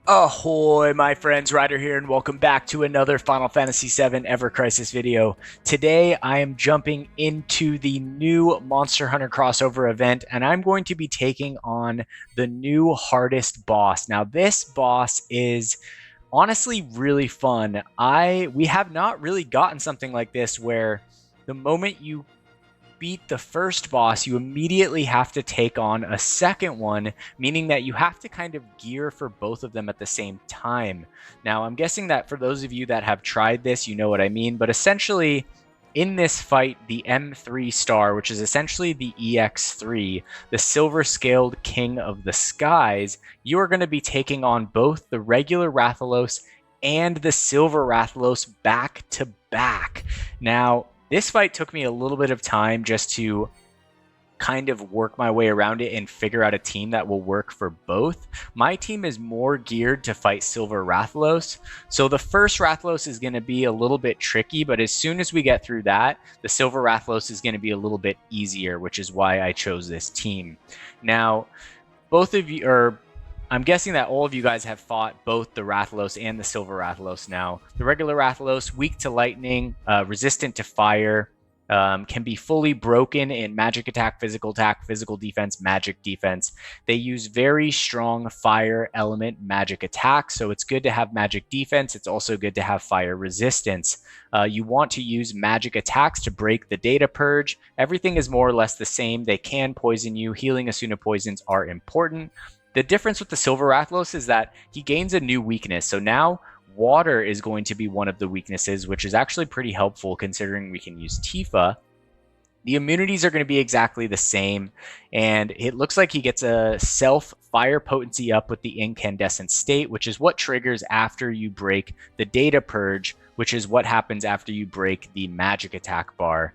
Ahoy, my friends, Ryder here, and welcome back to another Final Fantasy VII Ever Crisis video. Today, I am jumping into the new Monster Hunter crossover event, and I'm going to be taking on the new hardest boss. Now, this boss is honestly really fun. We have not really gotten something like this where the moment you beat the first boss, you immediately have to take on a second one, meaning that you have to kind of gear for both of them at the same time. Now, I'm guessing that for those of you that have tried this, you know what I mean, but essentially, in this fight, the M3 star, which is essentially the EX3, the silver-scaled king of the skies, you are going to be taking on both the regular Rathalos and the silver Rathalos back to back. Now, this fight took me a little bit of time just to kind of work my way around it and figure out a team that will work for both. My team is more geared to fight Silver Rathalos, so the first Rathalos is going to be a little bit tricky, but as soon as we get through that, the Silver Rathalos is going to be a little bit easier, which is why I chose this team. Now, both of you, I'm guessing that all of you guys have fought both the Rathalos and the Silver Rathalos now. The regular Rathalos, weak to lightning, resistant to fire, can be fully broken in magic attack, physical defense, magic defense. They use very strong fire element magic attack, so it's good to have magic defense. It's also good to have fire resistance. You want to use magic attacks to break the data purge. Everything is more or less the same. They can poison you. Healing Asuna poisons are important. The difference with the Silver Rathalos is that he gains a new weakness. So now water is going to be one of the weaknesses, which is actually pretty helpful considering we can use Tifa. The immunities are going to be exactly the same, and it looks like he gets a self-fire potency up with the incandescent state, which is what triggers after you break the data purge, which is what happens after you break the magic attack bar.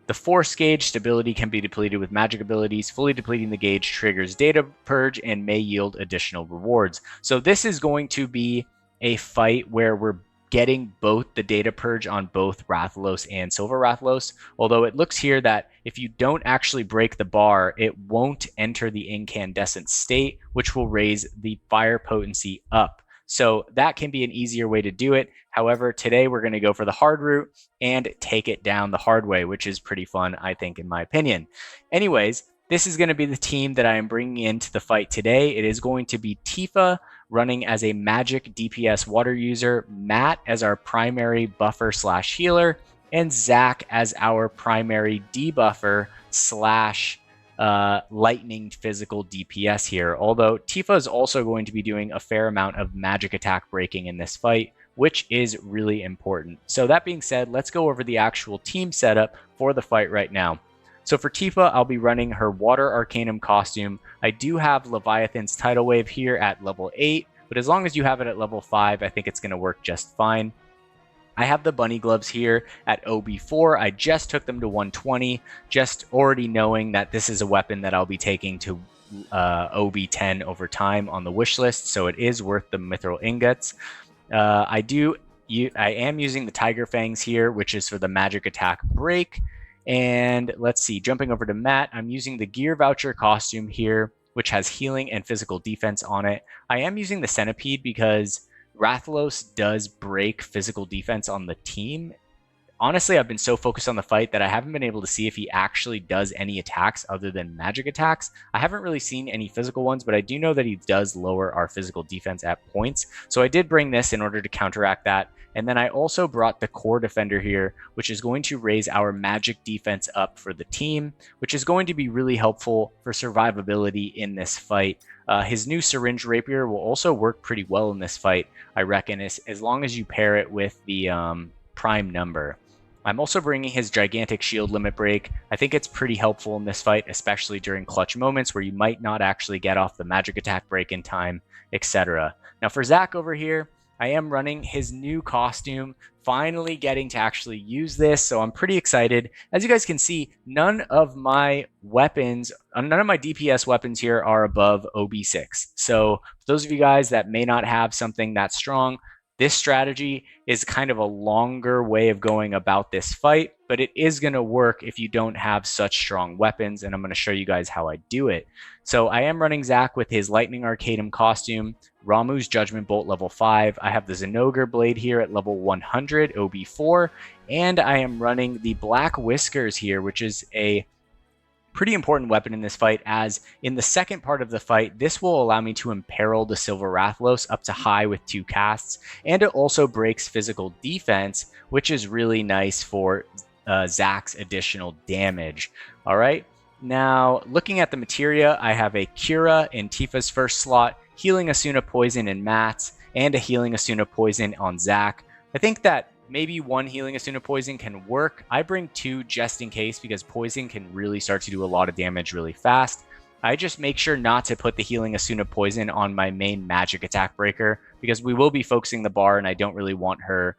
The force gauge stability can be depleted with magic abilities. Fully depleting the gauge triggers data purge and may yield additional rewards. So this is going to be a fight where we're getting both the data purge on both Rathalos and Silver Rathalos, although it looks here that if you don't actually break the bar, it won't enter the incandescent state, which will raise the fire potency up. So that can be an easier way to do it. However, today we're going to go for the hard route and take it down the hard way, which is pretty fun, I think, in my opinion. Anyways, this is going to be the team that I am bringing into the fight today. It is going to be Tifa running as a magic DPS water user, Matt as our primary buffer slash healer, and Zach as our primary debuffer slash lightning physical DPS here. Although Tifa is also going to be doing a fair amount of magic attack breaking in this fight, which is really important. So that being said, let's go over the actual team setup for the fight right now. So for Tifa, I'll be running her Water Arcanum costume. I do have Leviathan's Tidal Wave here at level 8, but as long as you have it at level 5, I think it's going to work just fine. I have the bunny gloves here at OB4. I just took them to 120, just already knowing that this is a weapon that I'll be taking to OB10 over time on the wish list, so it is worth the mithril ingots. I am using the Tiger Fangs here, which is for the magic attack break. And let's see, jumping over to Matt, I'm using the Gear Voucher costume here, which has healing and physical defense on it. I am using the Centipede because Rathalos does break physical defense on the team. Honestly, I've been so focused on the fight that I haven't been able to see if he actually does any attacks other than magic attacks. I haven't really seen any physical ones, but I do know that he does lower our physical defense at points. So I did bring this in order to counteract that. And then I also brought the Core Defender here, which is going to raise our magic defense up for the team, which is going to be really helpful for survivability in this fight. His new Syringe Rapier will also work pretty well in this fight, I reckon, as long as you pair it with the prime number. I'm also bringing his Gigantic Shield Limit Break. I think it's pretty helpful in this fight, especially during clutch moments where you might not actually get off the magic attack break in time, etc. Now for Zach over here, I am running his new costume finally getting to actually use this, so I'm pretty excited. As you guys can see, none of my DPS weapons here are above OB6. So for those of you guys that may not have something that strong, this strategy is kind of a longer way of going about this fight, but it is going to work if you don't have such strong weapons, and I'm going to show you guys how I do it. So I am running Zac with his Lightning Arcadum costume, Ramuh's Judgment Bolt level 5. I have the Zinogre Blade here at level 100, OB4, and I am running the Black Whiskers here, which is a pretty important weapon in this fight, as in the second part of the fight, this will allow me to imperil the Silver Rathalos up to high with 2 casts, and it also breaks physical defense, which is really nice for Zac's additional damage. All right, now looking at the materia, I have a Cura in Tifa's first slot, Healing Asuna Poison in Matt's, and a Healing Asuna Poison on Zac. I think that maybe 1 Healing Asuna Poison can work. I bring 2 just in case because Poison can really start to do a lot of damage really fast. I just make sure not to put the Healing Asuna Poison on my main magic attack breaker because we will be focusing the bar and I don't really want her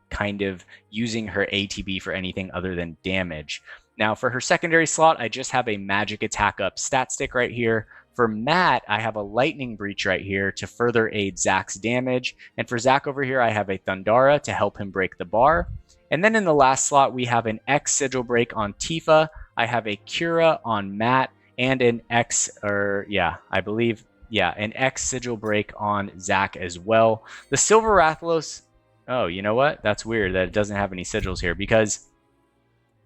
kind of using her ATB for anything other than damage. Now for her secondary slot, I just have a magic attack up stat stick right here. For Matt, I have a Lightning Breach right here to further aid Zac's damage. And for Zac over here, I have a Thundara to help him break the bar. And then in the last slot, we have an X Sigil Break on Tifa. I have a Cura on Matt and an X Sigil Break on Zac as well. The Silver Rathalos, oh, you know what? That's weird that it doesn't have any sigils here because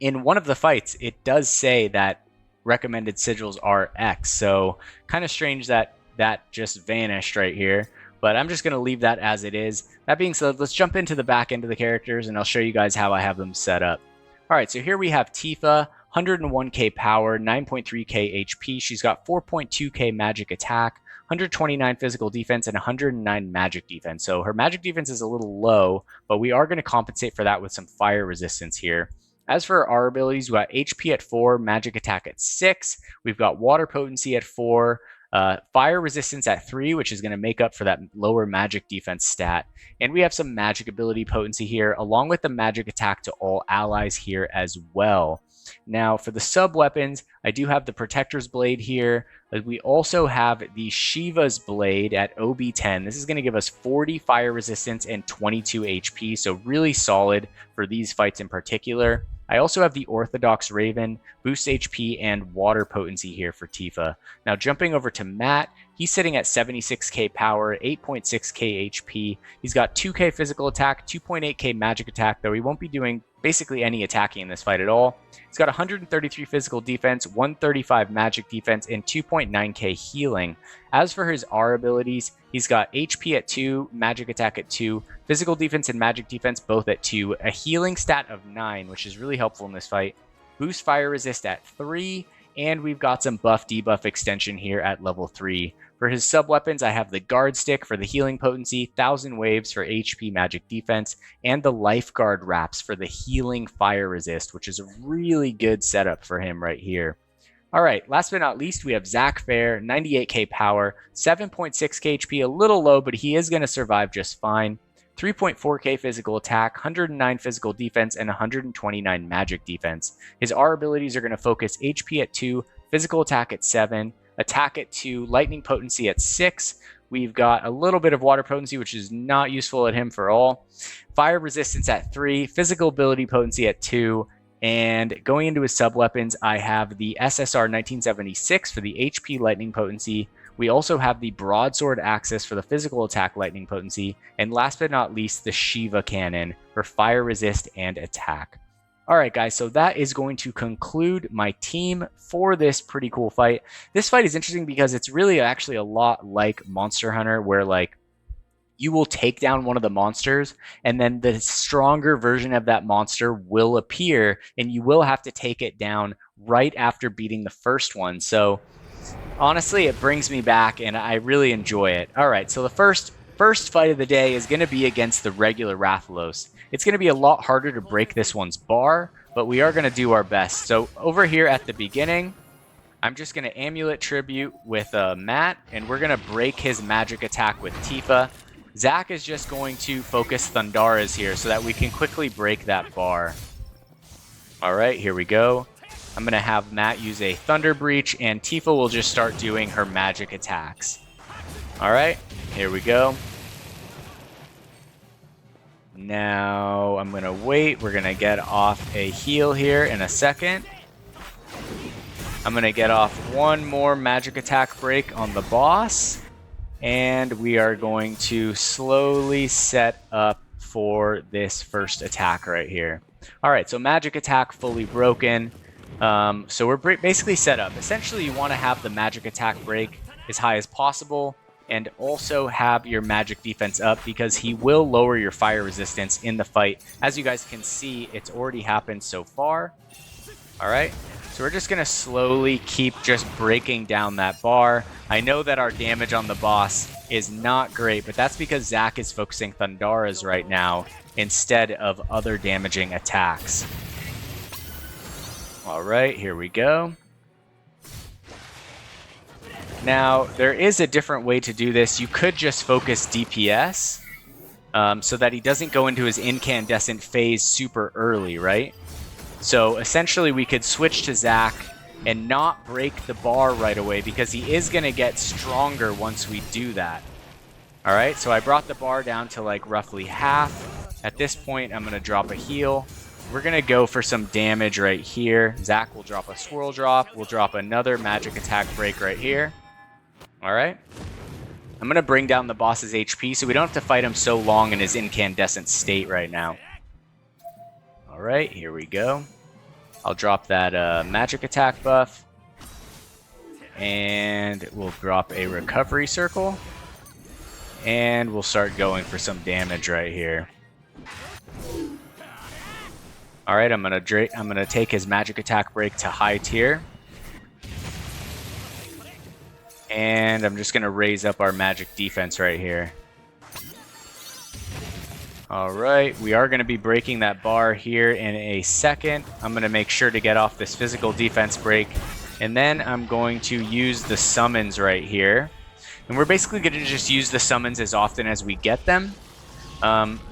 in one of the fights, it does say that recommended sigils are X, so kind of strange that that just vanished right here, but I'm just going to leave that as it is. That being said, let's jump into the back end of the characters and I'll show you guys how I have them set up. Alright, so here we have Tifa, 101k power, 9.3k HP. She's got 4.2k magic attack, 129 physical defense, and 109 magic defense. So her magic defense is a little low, but we are going to compensate for that with some fire resistance here. As for our abilities, we've got HP at 4, Magic Attack at 6, we've got Water Potency at 4, Fire Resistance at 3, which is going to make up for that lower Magic Defense stat, and we have some Magic Ability Potency here, along with the Magic Attack to all allies here as well. Now, for the sub-weapons, I do have the Protector's Blade here. We also have the Shiva's Blade at OB10. This is going to give us 40 fire resistance and 22 HP, so really solid for these fights in particular. I also have the Orthodox Raven, boost HP, and water potency here for Tifa. Now jumping over to Matt, he's sitting at 76k power, 8.6k HP. He's got 2k physical attack, 2.8k magic attack, though he won't be doing basically any attacking in this fight at all. He's got 133 physical defense, 135 magic defense, and 2.9k healing. As for his R abilities, he's got HP at 2, magic attack at 2, physical defense and magic defense both at 2, a healing stat of 9, which is really helpful in this fight, boost fire resist at 3, and we've got some buff debuff extension here at level 3. For his sub-weapons, I have the Guard Stick for the healing potency, 1000 Waves for HP magic defense, and the Lifeguard Wraps for the healing fire resist, which is a really good setup for him right here. Alright, last but not least, we have Zac Fair, 98k power, 7.6k HP, a little low, but he is going to survive just fine. 3.4k physical attack, 109 physical defense, and 129 magic defense. His R abilities are going to focus HP at 2, physical attack at 7, attack at 2, lightning potency at 6. We've got a little bit of water potency, which is not useful at him for all. Fire resistance at 3, physical ability potency at 2, and going into his sub-weapons, I have the SSR 1976 for the HP lightning potency. We also have the Broadsword Axis for the physical attack lightning potency, and last but not least, the Shiva Cannon for fire resist and attack. Alright guys, so that is going to conclude my team for this pretty cool fight. This fight is interesting because it's really actually a lot like Monster Hunter, where like you will take down one of the monsters and then the stronger version of that monster will appear and you will have to take it down right after beating the first one. So honestly, it brings me back and I really enjoy it. Alright, so the first fight of the day is going to be against the regular Rathalos. It's going to be a lot harder to break this one's bar, but we are going to do our best. So over here at the beginning, I'm just going to Amulet Tribute with Matt, and we're going to break his magic attack with Tifa. Zach is just going to focus Thundaras here so that we can quickly break that bar. Alright, here we go. I'm going to have Matt use a Thunder Breach, and Tifa will just start doing her magic attacks. Alright, here we go. Now, I'm going to wait. We're going to get off a heal here in a second. I'm going to get off one more magic attack break on the boss. And we are going to slowly set up for this first attack right here. Alright, so magic attack fully broken. So we're basically set up. Essentially, you want to have the magic attack break as high as possible and also have your magic defense up because he will lower your fire resistance in the fight. As you guys can see, it's already happened so far. Alright, so we're just going to slowly keep just breaking down that bar. I know that our damage on the boss is not great, but that's because Zach is focusing Thundaras right now instead of other damaging attacks. Alright, here we go. Now, there is a different way to do this. You could just focus DPS so that he doesn't go into his incandescent phase super early, right? So essentially we could switch to Zach and not break the bar right away because he is going to get stronger once we do that. Alright, so I brought the bar down to like roughly half. At this point, I'm going to drop a heal. We're going to go for some damage right here. Zach will drop a swirl drop. We'll drop another magic attack break right here. Alright. I'm going to bring down the boss's HP so we don't have to fight him so long in his incandescent state right now. Alright, here we go. I'll drop that magic attack buff. And we'll drop a recovery circle. And we'll start going for some damage right here. Alright, I'm gonna take his magic attack break to high tier. And I'm just gonna raise up our magic defense right here. Alright, we are gonna be breaking that bar here in a second. I'm gonna make sure to get off this physical defense break. And then I'm going to use the summons right here. And we're basically gonna just use the summons as often as we get them.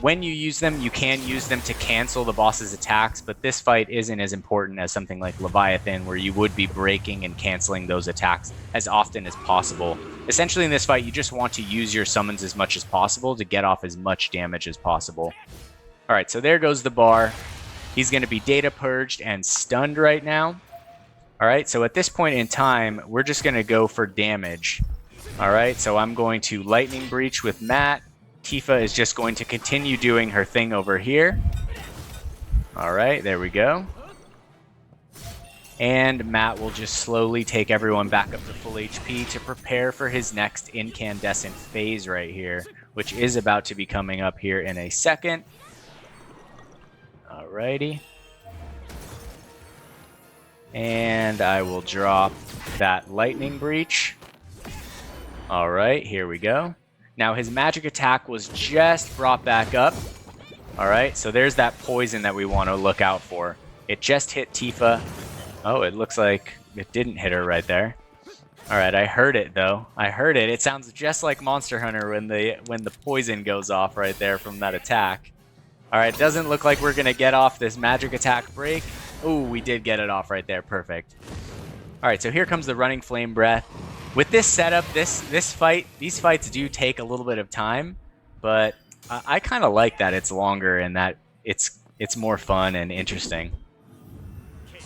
When you use them, you can use them to cancel the boss's attacks, but this fight isn't as important as something like Leviathan, where you would be breaking and canceling those attacks as often as possible. Essentially, in this fight, you just want to use your summons as much as possible to get off as much damage as possible. Alright, so there goes the bar. He's going to be data purged and stunned right now. Alright, so at this point in time, we're just going to go for damage. Alright, so I'm going to Lightning Breach with Matt. Tifa is just going to continue doing her thing over here. Alright, there we go. And Matt will just slowly take everyone back up to full HP to prepare for his next incandescent phase right here, which is about to be coming up here in a second. Alrighty. And I will drop that Lightning Breach. Alright, here we go. Now his magic attack was just brought back up. Alright, so there's that poison that we want to look out for. It just hit Tifa. Oh, it looks like it didn't hit her right there. Alright, I heard it though. I heard it. It sounds just like Monster Hunter when the poison goes off right there from that attack. Alright, doesn't look like we're going to get off this magic attack break. Ooh, we did get it off right there. Perfect. Alright, so here comes the Running Flame Breath. With this setup, these fights do take a little bit of time, but I kind of like that it's longer and that it's more fun and interesting.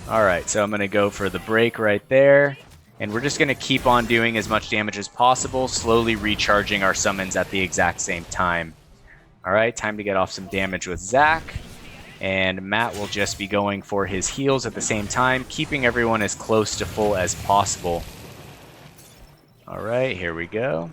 Alright, so I'm going to go for the break right there, and we're just going to keep on doing as much damage as possible, slowly recharging our summons at the exact same time. Alright, time to get off some damage with Zach, and Matt will just be going for his heals at the same time, keeping everyone as close to full as possible. Alright, here we go.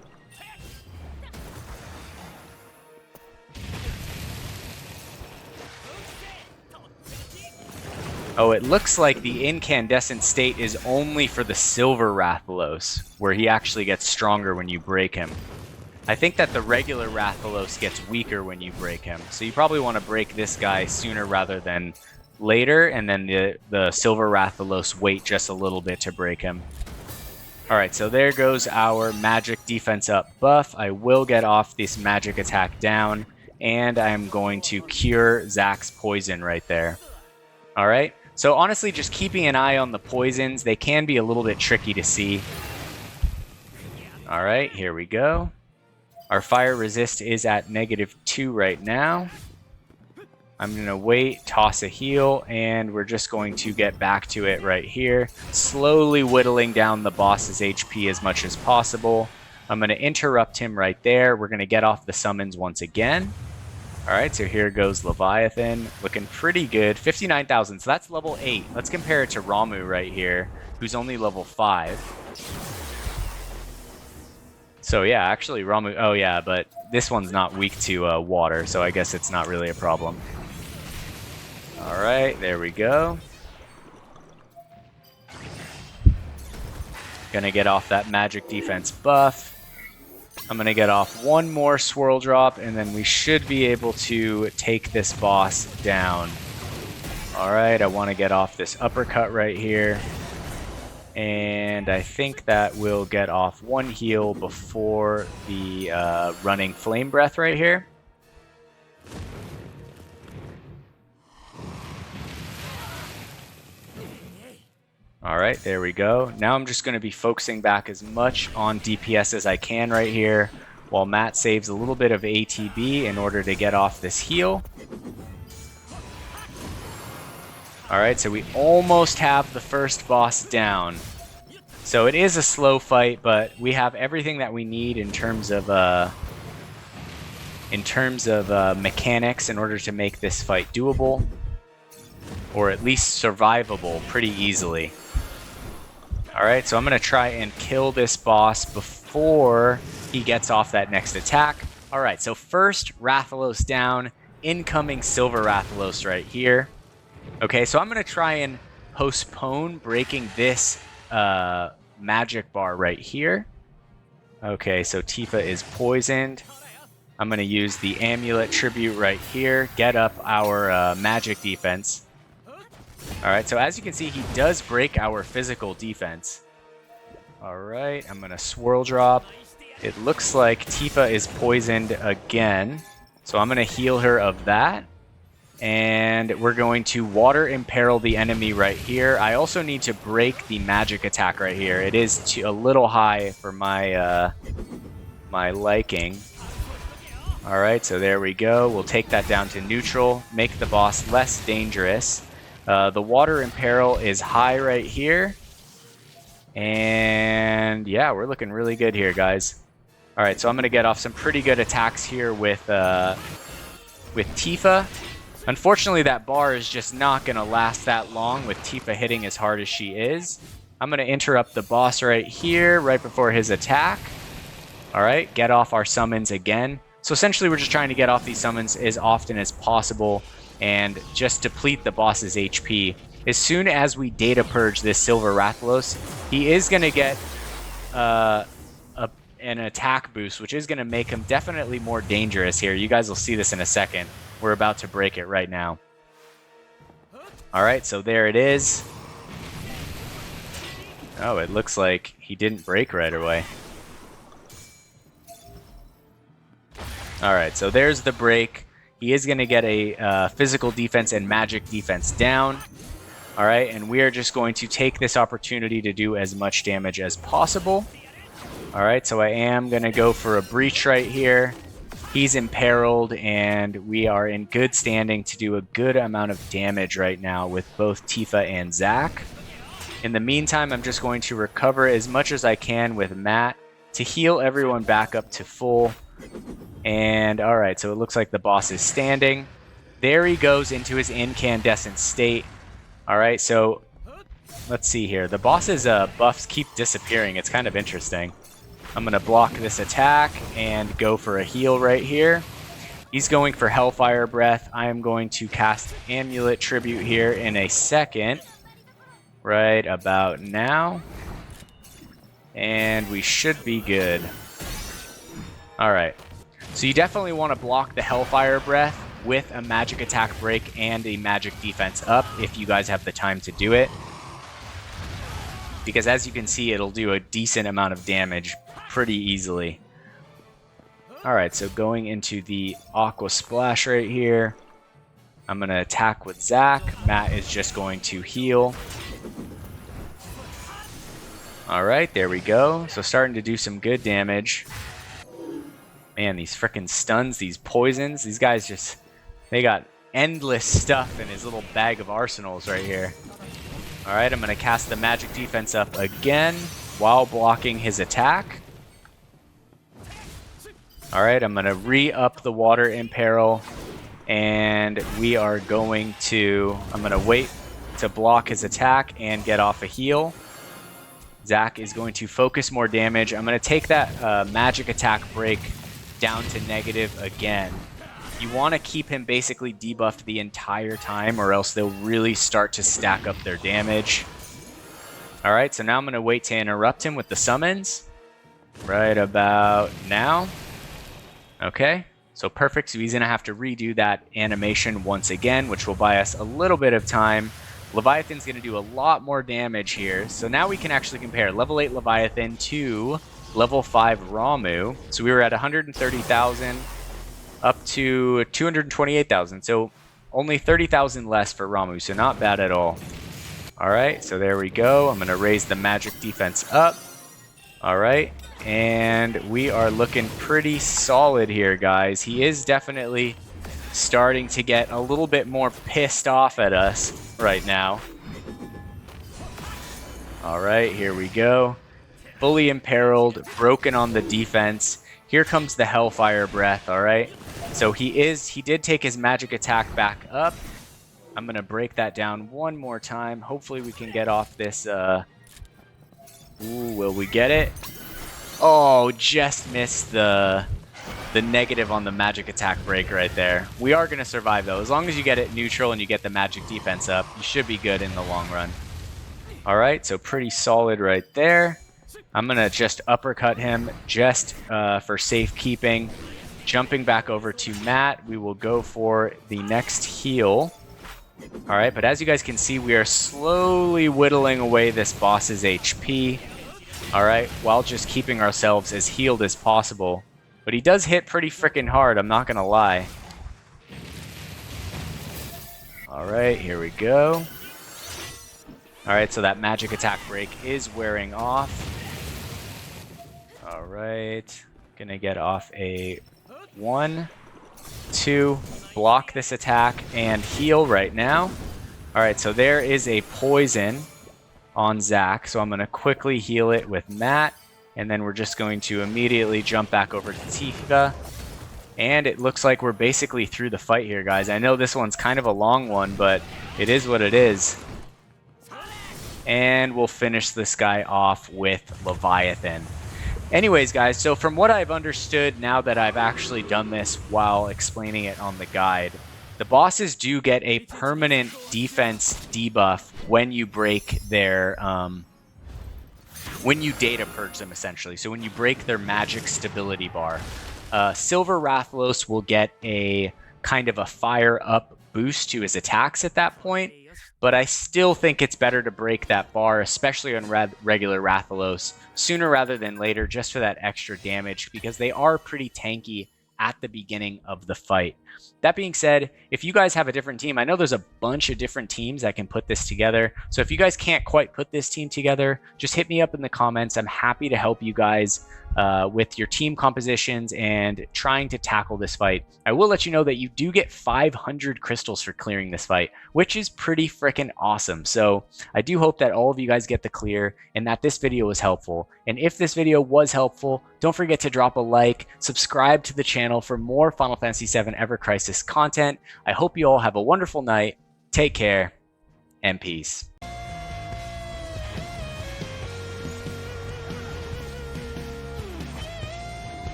Oh, it looks like the incandescent state is only for the silver Rathalos, where he actually gets stronger when you break him. I think that the regular Rathalos gets weaker when you break him, so you probably want to break this guy sooner rather than later, and then the silver Rathalos wait just a little bit to break him. Alright, so there goes our magic defense up buff. I will get off this magic attack down, and I'm going to cure Zach's poison right there. Alright, so honestly, just keeping an eye on the poisons. They can be a little bit tricky to see. Alright, here we go. Our fire resist is at -2 right now. I'm going to wait, toss a heal, and we're just going to get back to it right here. Slowly whittling down the boss's HP as much as possible. I'm going to interrupt him right there. We're going to get off the summons once again. Alright, so here goes Leviathan. Looking pretty good. 59,000, so that's level 8. Let's compare it to Ramu right here, who's only level 5. So yeah, actually Ramu... Oh yeah, but this one's not weak to water, so I guess it's not really a problem. Alright, there we go. Gonna get off that magic defense buff. I'm gonna get off one more swirl drop, and then we should be able to take this boss down. Alright, I want to get off this uppercut right here. And I think that will get off one heal before the running flame breath right here. Alright, there we go. Now I'm just going to be focusing back as much on DPS as I can right here, while Matt saves a little bit of ATB in order to get off this heal. Alright, so we almost have the first boss down. So it is a slow fight, but we have everything that we need in terms of mechanics in order to make this fight doable, or at least survivable pretty easily. Alright, so I'm going to try and kill this boss before he gets off that next attack. Alright, so first Rathalos down, incoming Silver Rathalos right here. Okay, so I'm going to try and postpone breaking this magic bar right here. Okay, so Tifa is poisoned. I'm going to use the amulet tribute right here, get up our magic defense. Alright, so as you can see, he does break our physical defense. Alright, I'm going to swirl drop. It looks like Tifa is poisoned again, so I'm going to heal her of that. And we're going to water imperil the enemy right here. I also need to break the magic attack right here. It is a little high for my my liking. Alright, so there we go. We'll take that down to neutral, make the boss less dangerous. The water imperil is high right here. And yeah, we're looking really good here, guys. Alright, so I'm going to get off some pretty good attacks here with Tifa. Unfortunately, that bar is just not going to last that long with Tifa hitting as hard as she is. I'm going to interrupt the boss right here, right before his attack. Alright, get off our summons again. So essentially, we're just trying to get off these summons as often as possible and just deplete the boss's HP. As soon as we data purge this Silver Rathalos, he is going to get an attack boost, which is going to make him definitely more dangerous here. You guys will see this in a second. We're about to break it right now. Alright, so there it is. Oh, it looks like he didn't break right away. Alright, so there's the break. He is going to get a physical defense and magic defense down. Alright, and we are just going to take this opportunity to do as much damage as possible. Alright, so I am going to go for a breach right here. He's imperiled, and we are in good standing to do a good amount of damage right now with both Tifa and Zach. In the meantime, I'm just going to recover as much as I can with Matt to heal everyone back up to full. And alright, so it looks like the boss is standing. There he goes into his incandescent state. Alright, so let's see here. The boss's buffs keep disappearing. It's kind of interesting. I'm going to block this attack and go for a heal right here. He's going for Hellfire Breath. I am going to cast Amulet Tribute here in a second. Right about now. And we should be good. Alright. So you definitely want to block the Hellfire Breath with a magic attack break and a magic defense up if you guys have the time to do it. because as you can see, it'll do a decent amount of damage pretty easily. Alright, so going into the Aqua Splash right here. I'm going to attack with Zac. Matt is just going to heal. Alright, there we go. So starting to do some good damage. Man, these frickin' stuns, these poisons, these guys just... They got endless stuff in his little bag of arsenals right here. Alright, I'm going to cast the magic defense up again while blocking his attack. Alright, I'm going to re-up the water imperil. And we are going to... I'm going to wait to block his attack and get off a heal. Zac is going to focus more damage. I'm going to take that magic attack break down to negative again. You want to keep him basically debuffed the entire time, or else they'll really start to stack up their damage. Alright, so now I'm going to wait to interrupt him with the summons. Right about now. Okay, so perfect. So he's going to have to redo that animation once again, which will buy us a little bit of time. Leviathan's going to do a lot more damage here. So now we can actually compare level 8 Leviathan to level 5 Ramuh. So we were at 130,000 up to 228,000. So only 30,000 less for Ramuh. So not bad at all. All right, so there we go. I'm going to raise the magic defense up. All right, and we are looking pretty solid here, guys. He is definitely starting to get a little bit more pissed off at us right now. All right, here we go. Fully imperiled, broken on the defense. Here comes the Hellfire Breath, all right? So he did take his magic attack back up. I'm going to break that down one more time. Hopefully we can get off this. Ooh, will we get it? Oh, just missed the negative on the magic attack break right there. We are going to survive, though. As long as you get it neutral and you get the magic defense up, you should be good in the long run. All right, so pretty solid right there. I'm going to just uppercut him just for safekeeping. Jumping back over to Matt, we will go for the next heal. All right, but as you guys can see, we are slowly whittling away this boss's HP. All right, while just keeping ourselves as healed as possible. But he does hit pretty freaking hard, I'm not going to lie. All right, here we go. All right, so that magic attack break is wearing off. All right, going to get off a 1, 2, block this attack, and heal right now. All right, so there is a poison on Zac, so I'm going to quickly heal it with Matt, and then we're just going to immediately jump back over to Tifa. And it looks like we're basically through the fight here, guys. I know this one's kind of a long one, but it is what it is. And we'll finish this guy off with Leviathan. Anyways, guys, so from what I've understood now that I've actually done this while explaining it on the guide, the bosses do get a permanent defense debuff when you break their, when you data purge them, essentially. So when you break their magic stability bar. Silver Rathalos will get a kind of a fire up boost to his attacks at that point, but I still think it's better to break that bar, especially on regular Rathalos, sooner rather than later, just for that extra damage, because they are pretty tanky at the beginning of the fight. That being said, if you guys have a different team, I know there's a bunch of different teams that can put this together. So if you guys can't quite put this team together, just hit me up in the comments. I'm happy to help you guys with your team compositions and trying to tackle this fight. I will let you know that you do get 500 crystals for clearing this fight, which is pretty freaking awesome. So I do hope that all of you guys get the clear and that this video was helpful. And if this video was helpful, don't forget to drop a like, subscribe to the channel for more Final Fantasy VII Ever Crisis content. I hope you all have a wonderful night. Take care and peace.